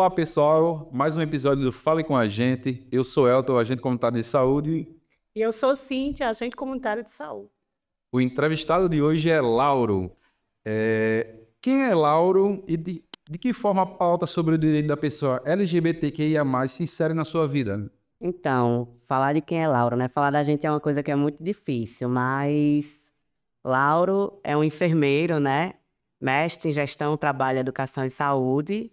Olá, pessoal. Mais um episódio do Fale com a Gente. Eu sou Elton, agente comunitário de saúde. E eu sou Cíntia, agente comunitária de saúde. O entrevistado de hoje é Lauro. Quem é Lauro e de que forma a pauta sobre o direito da pessoa LGBTQIA+, se insere na sua vida? Então, falar de quem é Lauro, né? Falar da gente é uma coisa que é muito difícil, mas Lauro é um enfermeiro, né? Mestre em gestão, trabalho, educação e saúde.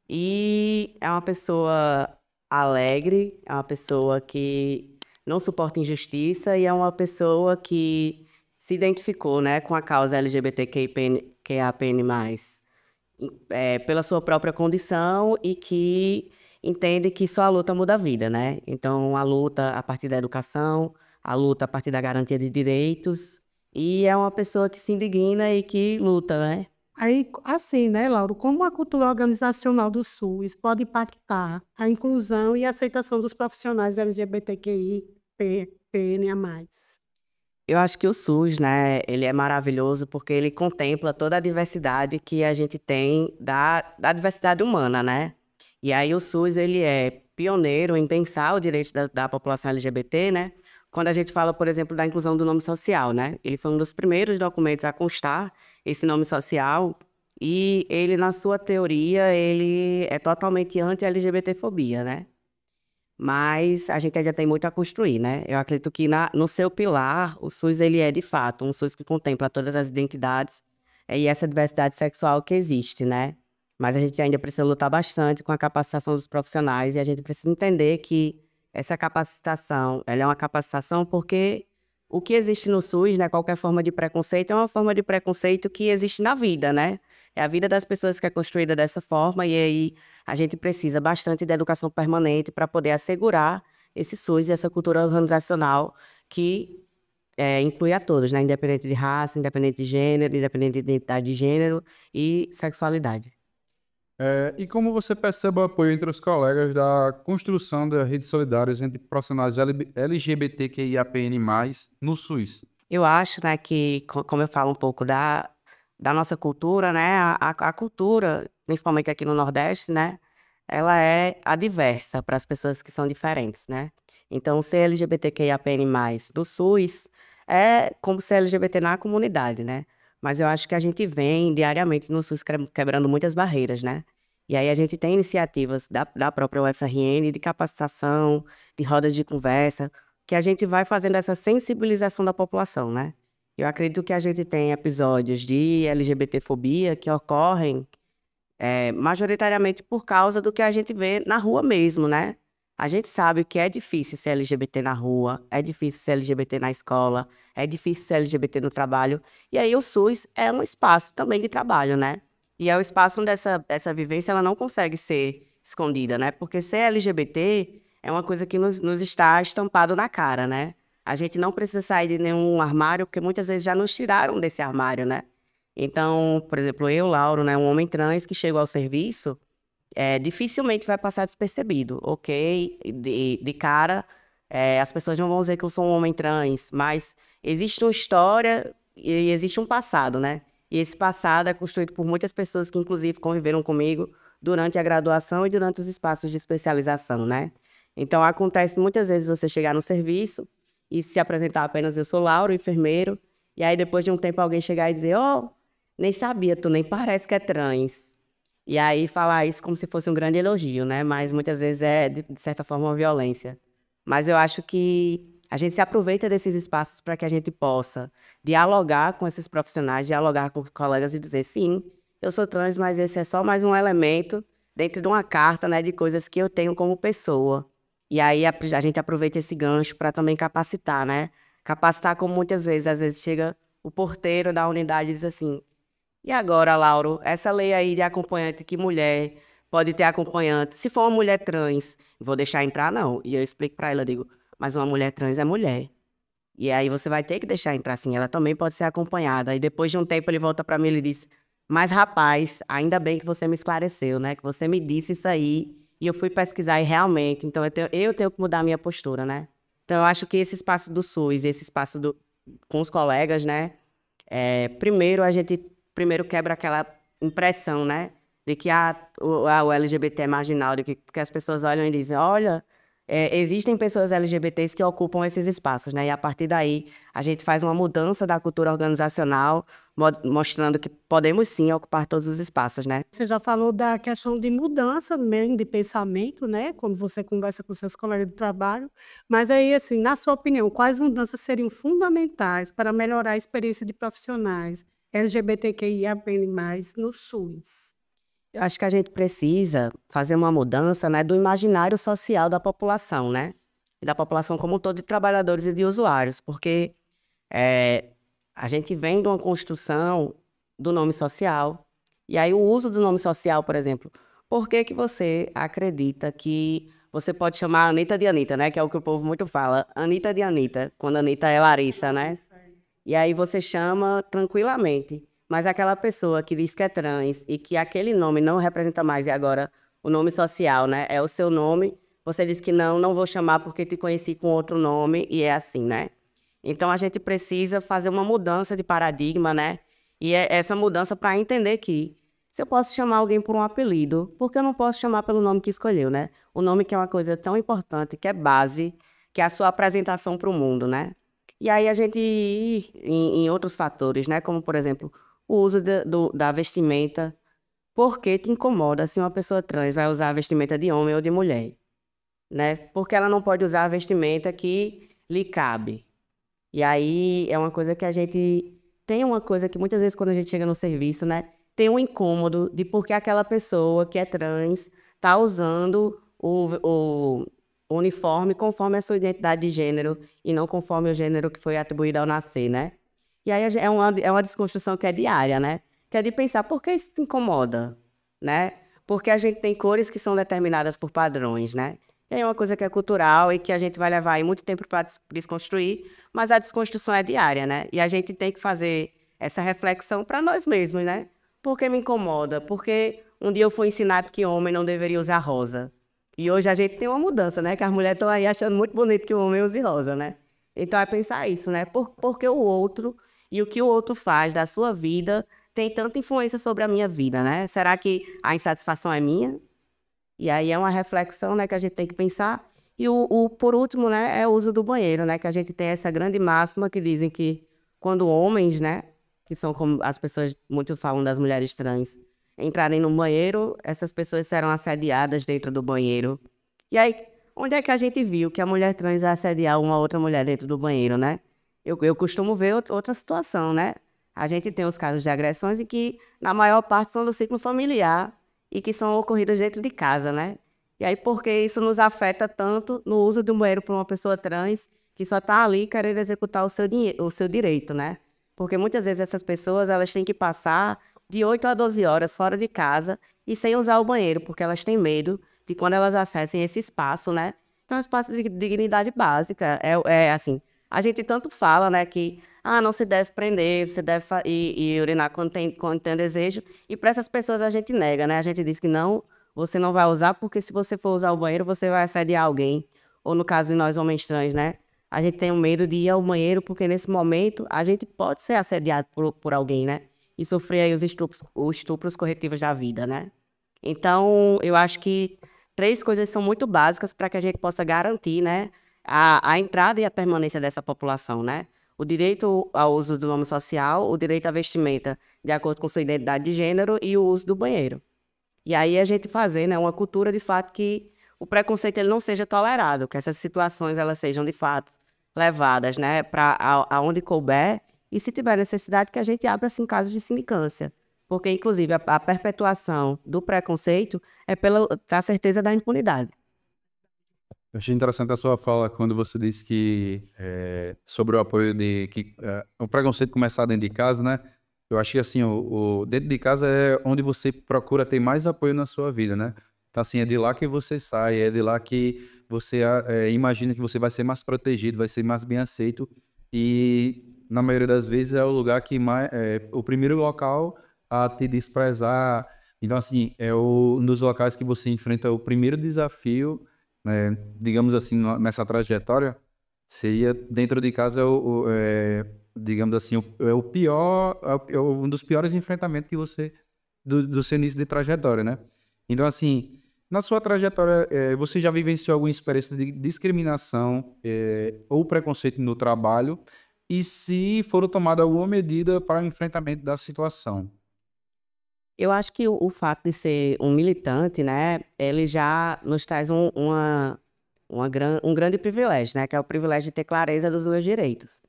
E é uma pessoa alegre, é uma pessoa que não suporta injustiça e é uma pessoa que se identificou, né, com a causa LGBTQIAPN+, pela sua própria condição e que entende que só a luta muda a vida, né? Então, a luta a partir da educação, a luta a partir da garantia de direitos, e é uma pessoa que se indigna e que luta, né? Aí, assim, né, Lauro, como a cultura organizacional do SUS pode impactar a inclusão e a aceitação dos profissionais LGBTQI, PNA+. Eu acho que o SUS, né, ele é maravilhoso porque ele contempla toda a diversidade que a gente tem da diversidade humana, né? E aí o SUS, ele é pioneiro em pensar o direito da população LGBT, né? Quando a gente fala, por exemplo, da inclusão do nome social, né? Ele foi um dos primeiros documentos a constar esse nome social e ele, na sua teoria, ele é totalmente anti-LGBTfobia, né? Mas a gente ainda tem muito a construir, né? Eu acredito que no seu pilar, o SUS ele é, de fato, um SUS que contempla todas as identidades e essa diversidade sexual que existe, né? Mas a gente ainda precisa lutar bastante com a capacitação dos profissionais e a gente precisa entender que essa capacitação, ela é uma capacitação porque o que existe no SUS, né, qualquer forma de preconceito, é uma forma de preconceito que existe na vida, né? É a vida das pessoas que é construída dessa forma e aí a gente precisa bastante da educação permanente para poder assegurar esse SUS e essa cultura organizacional que inclui a todos, né? Independente de raça, independente de gênero, independente de identidade de gênero e sexualidade. E como você percebe o apoio entre os colegas da construção das redes solidárias entre profissionais LGBTQIAPN+, no SUS? Eu acho, né, que, como eu falo um pouco da nossa cultura, né, a cultura, principalmente aqui no Nordeste, né, ela é adversa para as pessoas que são diferentes, né? Então, ser LGBTQIAPN+, do SUS é como ser LGBT na comunidade, né? Mas eu acho que a gente vem diariamente no SUS quebrando muitas barreiras, né? E aí a gente tem iniciativas da própria UFRN de capacitação, de rodas de conversa, que a gente vai fazendo essa sensibilização da população, né? Eu acredito que a gente tem episódios de LGBTfobia que ocorrem majoritariamente por causa do que a gente vê na rua mesmo, né? A gente sabe que é difícil ser LGBT na rua, é difícil ser LGBT na escola, é difícil ser LGBT no trabalho. E aí o SUS é um espaço também de trabalho, né? E é o espaço onde essa vivência ela não consegue ser escondida, né? Porque ser LGBT é uma coisa que nos está estampado na cara, né? A gente não precisa sair de nenhum armário, porque muitas vezes já nos tiraram desse armário, né? Então, por exemplo, eu, Lauro, né, um homem trans que chegou ao serviço, dificilmente vai passar despercebido, ok? De cara, as pessoas não vão dizer que eu sou um homem trans, mas existe uma história e existe um passado, né? E esse passado é construído por muitas pessoas que, inclusive, conviveram comigo durante a graduação e durante os espaços de especialização, né? Então, acontece muitas vezes você chegar no serviço e se apresentar apenas, eu sou Lauro, enfermeiro, e aí depois de um tempo alguém chegar e dizer, oh, nem sabia, tu nem parece que é trans. E aí falar isso como se fosse um grande elogio, né? Mas muitas vezes é, de certa forma, uma violência. Mas eu acho que a gente se aproveita desses espaços para que a gente possa dialogar com esses profissionais, dialogar com os colegas e dizer, sim, eu sou trans, mas esse é só mais um elemento dentro de uma carta, né, de coisas que eu tenho como pessoa. E aí a gente aproveita esse gancho para também capacitar, né? Capacitar como muitas vezes, às vezes chega o porteiro da unidade e diz assim, e agora, Lauro, essa lei aí de acompanhante, que mulher pode ter acompanhante? Se for uma mulher trans, vou deixar entrar, não. E eu explico para ela, digo, mas uma mulher trans é mulher. E aí você vai ter que deixar entrar, sim. Ela também pode ser acompanhada. E depois de um tempo ele volta para mim e ele diz, mas rapaz, ainda bem que você me esclareceu, né? Que você me disse isso aí e eu fui pesquisar e realmente, então eu tenho que mudar a minha postura, né? Então eu acho que esse espaço do SUS, esse espaço com os colegas, né? Primeiro a gente quebra aquela impressão, né? de que o LGBT é marginal, de que as pessoas olham e dizem, olha, existem pessoas LGBTs que ocupam esses espaços, né? E a partir daí a gente faz uma mudança da cultura organizacional, mostrando que podemos sim ocupar todos os espaços, né? Você já falou da questão de mudança mesmo de pensamento, né? Quando você conversa com seus colegas de trabalho. Mas aí, assim, na sua opinião, quais mudanças seriam fundamentais para melhorar a experiência de profissionais LGBTQIA+, no SUS? Eu acho que a gente precisa fazer uma mudança, né, do imaginário social da população, né? E da população como um todo, de trabalhadores e de usuários, porque a gente vem de uma construção do nome social, e aí o uso do nome social, por exemplo, por que que você acredita que você pode chamar a Anitta de Anitta, né? Que é o que o povo muito fala, Anitta de Anitta, quando a Anitta é Larissa, né? E aí você chama tranquilamente. Mas aquela pessoa que diz que é trans e que aquele nome não representa mais, e agora o nome social, né? É o seu nome, você diz que não vou chamar porque te conheci com outro nome, e é assim, né? Então a gente precisa fazer uma mudança de paradigma, né? E é essa mudança para entender que se eu posso chamar alguém por um apelido, por que eu não posso chamar pelo nome que escolheu, né? O nome que é uma coisa tão importante, que é base, que é a sua apresentação para o mundo, né? E aí a gente ir em outros fatores, né? Como, por exemplo, o uso da vestimenta. Por que te incomoda se uma pessoa trans vai usar a vestimenta de homem ou de mulher? Né? Porque ela não pode usar a vestimenta que lhe cabe. E aí é uma coisa que a gente... Tem uma coisa que muitas vezes quando a gente chega no serviço, né? Tem um incômodo de por que aquela pessoa que é trans está usando o uniforme conforme a sua identidade de gênero e não conforme o gênero que foi atribuído ao nascer, né? E aí é uma desconstrução que é diária, né? Que é de pensar, por que isso te incomoda, né? Porque a gente tem cores que são determinadas por padrões, né? E aí é uma coisa que é cultural e que a gente vai levar aí muito tempo para desconstruir, mas a desconstrução é diária, né? E a gente tem que fazer essa reflexão para nós mesmos, né? Por que me incomoda? Porque um dia eu fui ensinado que homem não deveria usar rosa. E hoje a gente tem uma mudança, né? Que as mulheres estão aí achando muito bonito que o homem use rosa, né? Então é pensar isso, né? Porque o outro e o que o outro faz da sua vida tem tanta influência sobre a minha vida, né? Será que a insatisfação é minha? E aí é uma reflexão, né, que a gente tem que pensar. E por último, né, é o uso do banheiro, né? Que a gente tem essa grande máxima que dizem que quando homens, né, que são como as pessoas muito falam das mulheres trans, entrarem no banheiro, essas pessoas serão assediadas dentro do banheiro. E aí, onde é que a gente viu que a mulher trans ia assediar uma outra mulher dentro do banheiro, né? Eu costumo ver outra situação, né? A gente tem os casos de agressões e que, na maior parte, são do ciclo familiar e que são ocorridos dentro de casa, né? E aí, por que isso nos afeta tanto no uso de um banheiro para uma pessoa trans que só está ali querendo executar o seu direito, né? Porque muitas vezes essas pessoas, elas têm que passar de 8 a 12 horas fora de casa e sem usar o banheiro, porque elas têm medo de quando elas acessem esse espaço, né? É um espaço de dignidade básica. Assim, a gente tanto fala, né, que não se deve prender, você deve e urinar quando tem desejo, e para essas pessoas a gente nega, né? A gente diz que não, você não vai usar, porque se você for usar o banheiro, você vai assediar alguém. Ou no caso de nós, homens trans, né? A gente tem o medo de ir ao banheiro, porque nesse momento a gente pode ser assediado por alguém, né? E sofrer aí os estupros corretivos da vida, né? Então, eu acho que 3 coisas são muito básicas para que a gente possa garantir, né, a entrada e a permanência dessa população, né? O direito ao uso do nome social, o direito à vestimenta de acordo com sua identidade de gênero e o uso do banheiro. E aí a gente fazer, né, uma cultura de fato que o preconceito ele não seja tolerado, que essas situações elas sejam de fato levadas, né, para aonde couber, e se tiver necessidade que a gente abra assim casos de sindicância. Porque, inclusive, a perpetuação do preconceito é pela a certeza da impunidade. Eu achei interessante a sua fala quando você disse que sobre o apoio o preconceito começar dentro de casa, né? Eu achei assim, dentro de casa é onde você procura ter mais apoio na sua vida, né? Então assim, é de lá que você sai, é de lá que você imagina que você vai ser mais protegido, vai ser mais bem aceito, e na maioria das vezes é o lugar que mais, o primeiro local a te desprezar. Então assim, um dos locais que você enfrenta o primeiro desafio, né, digamos assim, nessa trajetória, seria dentro de casa, digamos assim, um dos piores enfrentamentos que você do seu início de trajetória, né? Então, assim, na sua trajetória, você já vivenciou alguma experiência de discriminação ou preconceito no trabalho? E se foram tomadas alguma medida para o enfrentamento da situação? Eu acho que o fato de ser um militante, né, ele já nos traz um grande privilégio, né, que é o privilégio de ter clareza dos meus direitos.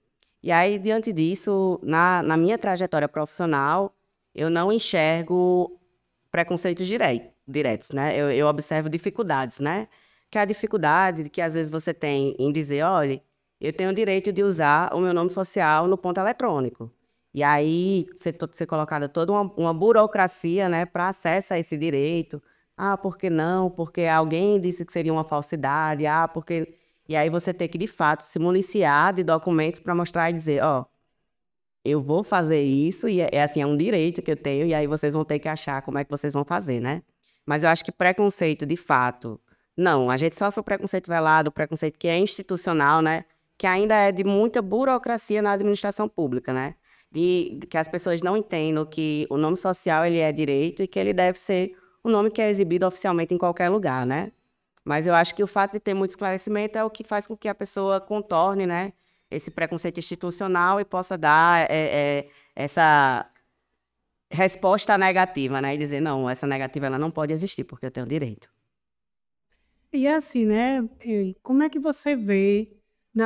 E aí, diante disso, na minha trajetória profissional, eu não enxergo preconceitos diretos, né? Eu observo dificuldades, né? Que é a dificuldade que às vezes você tem em dizer, olha, eu tenho o direito de usar o meu nome social no ponto eletrônico. E aí, ser colocada toda uma burocracia, né, para acesso a esse direito. Ah, por que não? Porque alguém disse que seria uma falsidade. Ah, porque... E aí você tem que, de fato, se municiar de documentos para mostrar e dizer, ó, eu vou fazer isso e assim, é um direito que eu tenho e aí vocês vão ter que achar como é que vocês vão fazer, né? Mas eu acho que preconceito, de fato, não, a gente sofre o preconceito velado, o preconceito que é institucional, né? Que ainda é de muita burocracia na administração pública, né? De que as pessoas não entendam que o nome social ele é direito e que ele deve ser o nome que é exibido oficialmente em qualquer lugar, né? Mas eu acho que o fato de ter muito esclarecimento é o que faz com que a pessoa contorne, né, esse preconceito institucional e possa dar essa resposta negativa, né? E dizer, não, essa negativa ela não pode existir, porque eu tenho direito. E assim, né, como é que você vê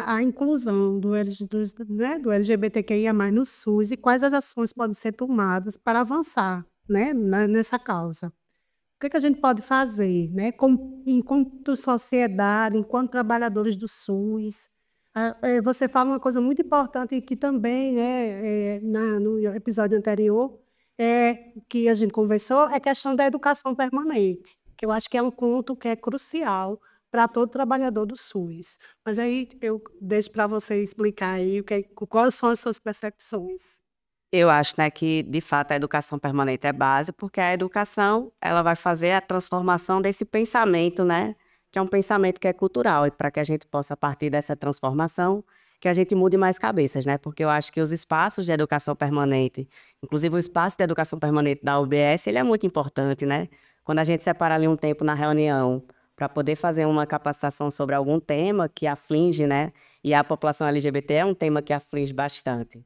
a inclusão do LGBTQIA+, no SUS e quais as ações podem ser tomadas para avançar, né, nessa causa? O que a gente pode fazer, né, enquanto sociedade, enquanto trabalhadores do SUS? Você fala uma coisa muito importante que também, né, no episódio anterior, que a gente conversou, é a questão da educação permanente, que eu acho que é um ponto que é crucial para todo trabalhador do SUS. Mas aí eu deixo para você explicar aí quais são as suas percepções. Eu acho, né, que, de fato, a educação permanente é base, porque a educação, ela vai fazer a transformação desse pensamento, né, que é um pensamento que é cultural, e para que a gente possa, a partir dessa transformação, que a gente mude mais cabeças, né, porque eu acho que os espaços de educação permanente, inclusive o espaço de educação permanente da UBS, ele é muito importante, né, quando a gente separa ali um tempo na reunião para poder fazer uma capacitação sobre algum tema que aflige, né, e a população LGBT é um tema que aflige bastante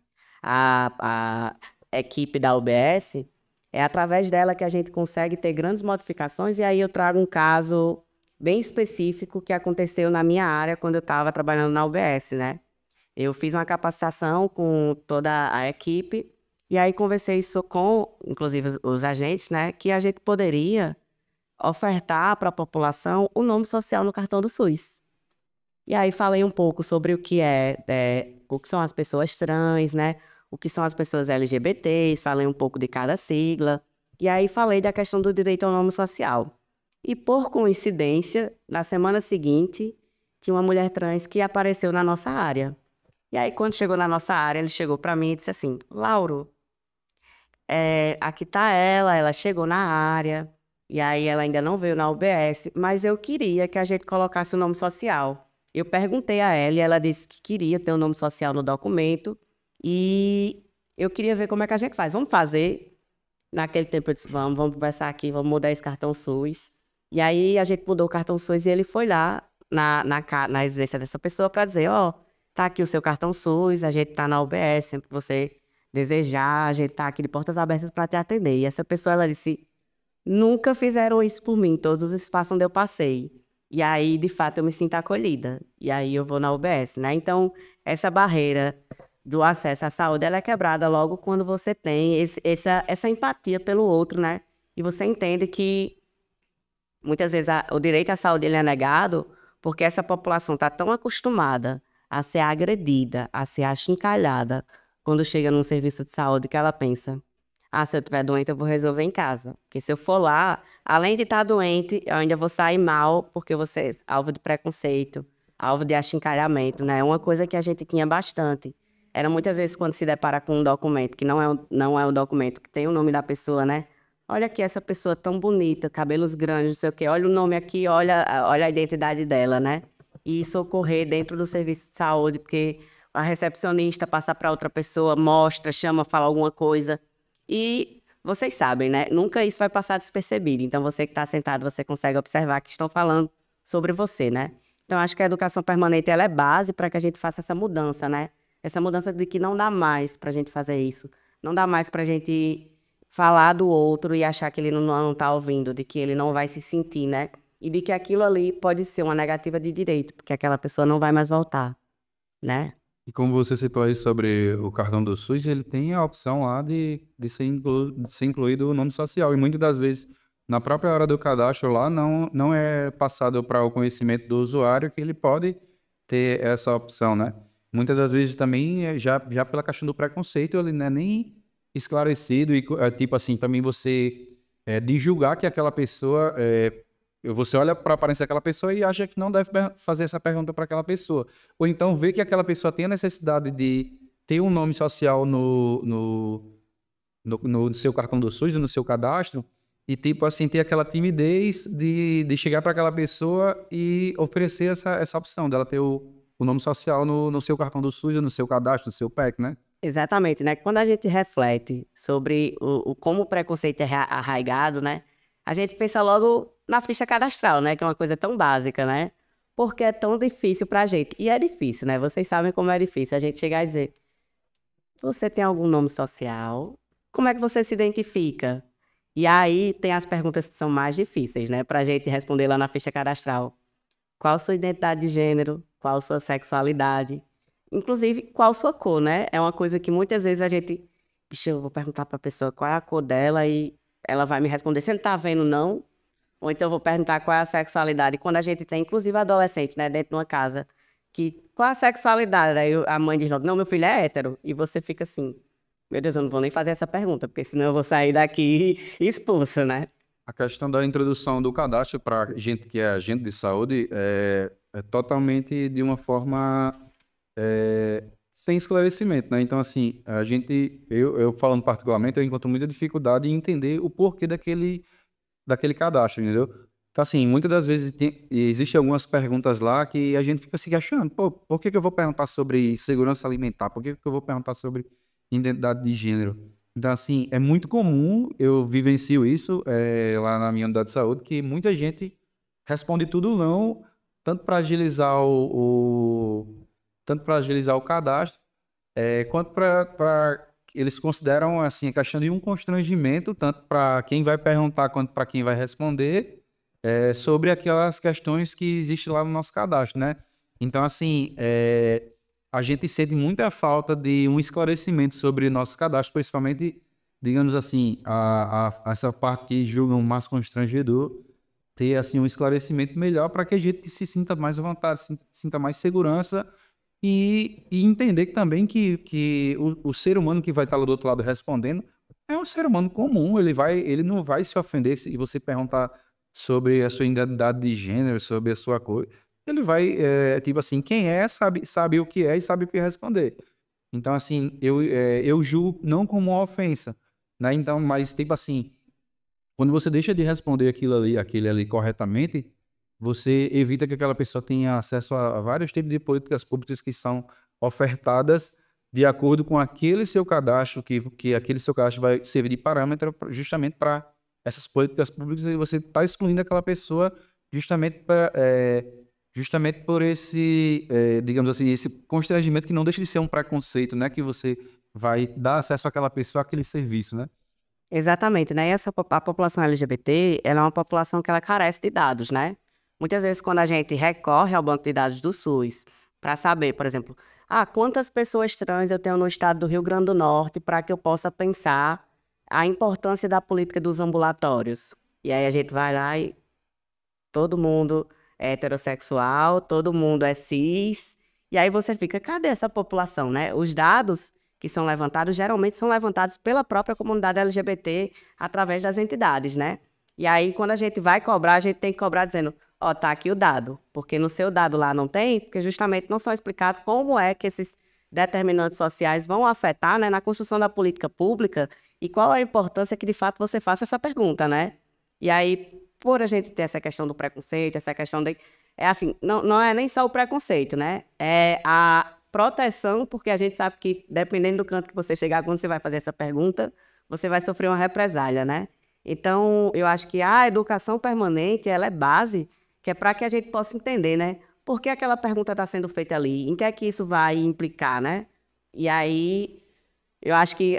a equipe da UBS, é através dela que a gente consegue ter grandes modificações, e aí eu trago um caso bem específico que aconteceu na minha área quando eu estava trabalhando na UBS, né? Eu fiz uma capacitação com toda a equipe, e aí conversei isso com, inclusive, os agentes, né? Que a gente poderia ofertar para a população o nome social no cartão do SUS. E aí falei um pouco sobre o que o que são as pessoas trans, né? O que são as pessoas LGBTs, falei um pouco de cada sigla. E aí falei da questão do direito ao nome social. E por coincidência, na semana seguinte, tinha uma mulher trans que apareceu na nossa área. E aí quando chegou na nossa área, ele chegou para mim e disse assim, Lauro, aqui tá ela chegou na área, e aí ela ainda não veio na UBS, mas eu queria que a gente colocasse o nome social. Eu perguntei a ela e ela disse que queria ter o nome social no documento e eu queria ver como é que a gente faz. Vamos fazer. Naquele tempo eu disse, vamos conversar aqui, vamos mudar esse cartão SUS. E aí a gente mudou o cartão SUS e ele foi lá na residência dessa pessoa para dizer, ó, tá aqui o seu cartão SUS, a gente tá na UBS, sempre que você desejar, a gente tá aqui de portas abertas para te atender. E essa pessoa, ela disse, nunca fizeram isso por mim, todos os espaços onde eu passei. E aí, de fato, eu me sinto acolhida. E aí eu vou na UBS, né? Então, essa barreira do acesso à saúde, ela é quebrada logo quando você tem essa empatia pelo outro, né? E você entende que, muitas vezes, o direito à saúde ele é negado porque essa população está tão acostumada a ser agredida, a ser achincalhada, quando chega num serviço de saúde, que ela pensa, se eu estiver doente, eu vou resolver em casa. Porque se eu for lá, além de estar doente, eu ainda vou sair mal, porque eu vou ser alvo de preconceito, alvo de achincalhamento, né? Uma coisa que a gente tinha bastante. Era muitas vezes quando se depara com um documento, que não é um documento que tem o nome da pessoa, né? Olha aqui essa pessoa tão bonita, cabelos grandes, não sei o quê. Olha o nome aqui, olha a identidade dela, né? E isso ocorrer dentro do serviço de saúde, porque a recepcionista passa para outra pessoa, mostra, chama, fala alguma coisa. E vocês sabem, né? Nunca isso vai passar despercebido. Então, você que está sentado, você consegue observar que estão falando sobre você, né? Então, acho que a educação permanente, ela é base para que a gente faça essa mudança, né? Essa mudança de que não dá mais para a gente fazer isso. Não dá mais para a gente falar do outro e achar que ele não está ouvindo, de que ele não vai se sentir, né? E de que aquilo ali pode ser uma negativa de direito, porque aquela pessoa não vai mais voltar, né? E como você citou aí sobre o cartão do SUS, ele tem a opção lá de ser incluído o nome social. E muitas das vezes, na própria hora do cadastro lá, não é passado para o conhecimento do usuário que ele pode ter essa opção, né? Muitas das vezes também, já pela questão do preconceito, ele não é nem esclarecido e, tipo assim, também você de julgar que aquela pessoa... você olha para a aparência daquela pessoa e acha que não deve fazer essa pergunta para aquela pessoa. Ou então vê que aquela pessoa tem a necessidade de ter um nome social no seu cartão do SUS, no seu cadastro, e tipo assim, ter aquela timidez de chegar para aquela pessoa e oferecer essa opção dela ter o nome social no seu cartão do SUS, no seu cadastro, no seu PEC, né? Exatamente, né? Quando a gente reflete sobre como o preconceito é arraigado, né? A gente pensa logo na ficha cadastral, né? Que é uma coisa tão básica, né? Porque é tão difícil pra gente. E é difícil, né? Vocês sabem como é difícil a gente chegar e dizer: você tem algum nome social? Como é que você se identifica? E aí tem as perguntas que são mais difíceis, né? Pra gente responder lá na ficha cadastral. Qual sua identidade de gênero? Qual sua sexualidade? Inclusive, qual sua cor, né? É uma coisa que muitas vezes a gente... Bicho, eu vou perguntar pra pessoa qual é a cor dela e ela vai me responder, você não tá vendo, não? Ou então eu vou perguntar qual é a sexualidade. Quando a gente tem, inclusive, adolescente, né, dentro de uma casa, qual é a sexualidade? Aí a mãe diz, não, meu filho é hétero. E você fica assim, meu Deus, eu não vou nem fazer essa pergunta, porque senão eu vou sair daqui expulsa, né? A questão da introdução do cadastro para gente que é agente de saúde é totalmente de uma forma sem esclarecimento, né? Então, assim, eu falando particularmente, eu encontro muita dificuldade em entender o porquê daquele cadastro, entendeu? Então, assim, muitas das vezes existem algumas perguntas lá que a gente fica se questionando, pô, por que eu vou perguntar sobre segurança alimentar? Por que eu vou perguntar sobre identidade de gênero? Então, assim, é muito comum, eu vivencio isso lá na minha unidade de saúde, que muita gente responde tudo não, tanto para agilizar o cadastro, quanto para eles consideram assim a questão de um constrangimento, tanto para quem vai perguntar quanto para quem vai responder, sobre aquelas questões que existem lá no nosso cadastro, né? Então, assim, a gente sente muita falta de um esclarecimento sobre nosso cadastro, principalmente, digamos assim, essa parte que julgam mais constrangedor, ter assim um esclarecimento melhor para que a gente se sinta mais à vontade, sinta mais segurança e entender que também que o ser humano que vai estar lá do outro lado respondendo é um ser humano comum, ele não vai se ofender se você perguntar sobre a sua identidade de gênero, sobre a sua cor. Ele vai, tipo assim, quem é, sabe o que é e sabe o que responder. Então, assim, eu julgo não como uma ofensa, né? Então, mas, tipo assim, quando você deixa de responder aquele ali corretamente, você evita que aquela pessoa tenha acesso a vários tipos de políticas públicas que são ofertadas de acordo com aquele seu cadastro, que aquele seu cadastro vai servir de parâmetro justamente para essas políticas públicas, e você está excluindo aquela pessoa justamente por esse, digamos assim, esse constrangimento que não deixa de ser um preconceito, né? Que você vai dar acesso àquela pessoa àquele serviço, né? Exatamente, né? E a população LGBT, ela é uma população que ela carece de dados, né? Muitas vezes, quando a gente recorre ao banco de dados do SUS para saber, por exemplo, quantas pessoas trans eu tenho no estado do Rio Grande do Norte para que eu possa pensar a importância da política dos ambulatórios. E aí a gente vai lá e todo mundo é heterossexual, todo mundo é cis, e aí você fica, cadê essa população, né? Os dados que são levantados, geralmente são levantados pela própria comunidade LGBT através das entidades, né? E aí, quando a gente vai cobrar, a gente tem que cobrar dizendo, tá aqui o dado, porque no seu dado lá não tem, porque justamente não são explicados como é que esses determinantes sociais vão afetar, né, na construção da política pública e qual a importância que, de fato, você faça essa pergunta, né? E aí, por a gente ter essa questão do preconceito, essa questão de... É assim, não é nem só o preconceito, né? É a proteção, porque a gente sabe que, dependendo do canto que você chegar, quando você vai fazer essa pergunta, você vai sofrer uma represália, né? Então, eu acho que a educação permanente, ela é base, que é para que a gente possa entender, né? Por que aquela pergunta está sendo feita ali? Em que é que isso vai implicar, né? E aí, eu acho que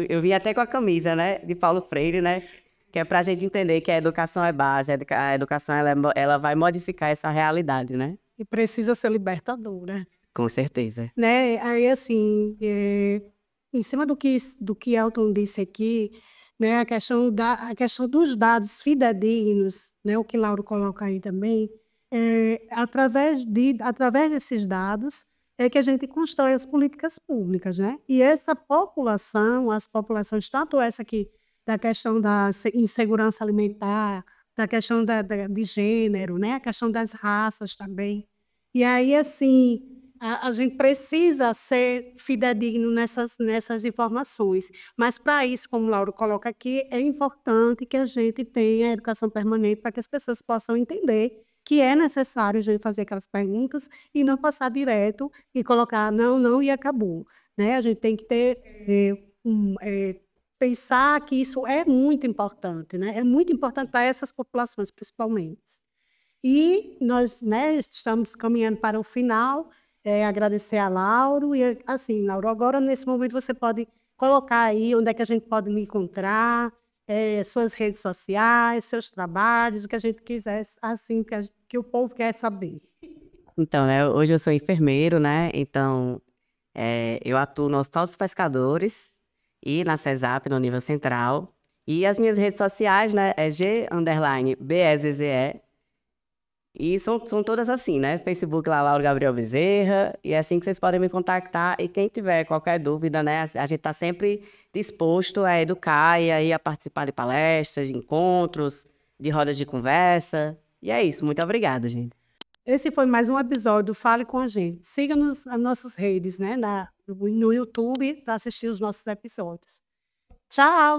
eu vim até com a camisa, né? De Paulo Freire, né? Que é para a gente entender que a educação é base, a educação ela vai modificar essa realidade, né? E precisa ser libertadora, Com certeza. né? Aí, assim, em cima do que Elton disse aqui, né, a questão dos dados fidedignos, né, o que Lauro coloca aí também, através desses dados é que a gente constrói as políticas públicas, né? E essa população, as populações, tanto essa aqui da questão da insegurança alimentar, da questão de gênero, né? A questão das raças também. E aí, assim, a gente precisa ser fidedigno nessas informações. Mas, para isso, como o Lauro coloca aqui, é importante que a gente tenha a educação permanente para que as pessoas possam entender que é necessário a gente fazer aquelas perguntas e não passar direto e colocar não, não e acabou, né? A gente tem que pensar que isso é muito importante, né? É muito importante para essas populações, principalmente. E nós, né, estamos caminhando para o final, agradecer a Lauro. E, assim, Lauro, agora, nesse momento, você pode colocar aí onde é que a gente pode me encontrar, suas redes sociais, seus trabalhos, o que a gente quiser, assim, que o povo quer saber. Então, né, hoje eu sou enfermeiro, né? Então, eu atuo no Hospital dos Pescadores e na CESAP, no nível central. E as minhas redes sociais, né, é G_BEZZE. E são todas assim, né? Facebook lá, Lauro Gabriel Bezerra. E é assim que vocês podem me contactar. E quem tiver qualquer dúvida, né? A gente está sempre disposto a educar e aí a participar de palestras, de encontros, de rodas de conversa. E é isso. Muito obrigada, gente. Esse foi mais um episódio do Fale com a Gente. Siga-nos nas nossas redes, né? No YouTube, para assistir os nossos episódios. Tchau!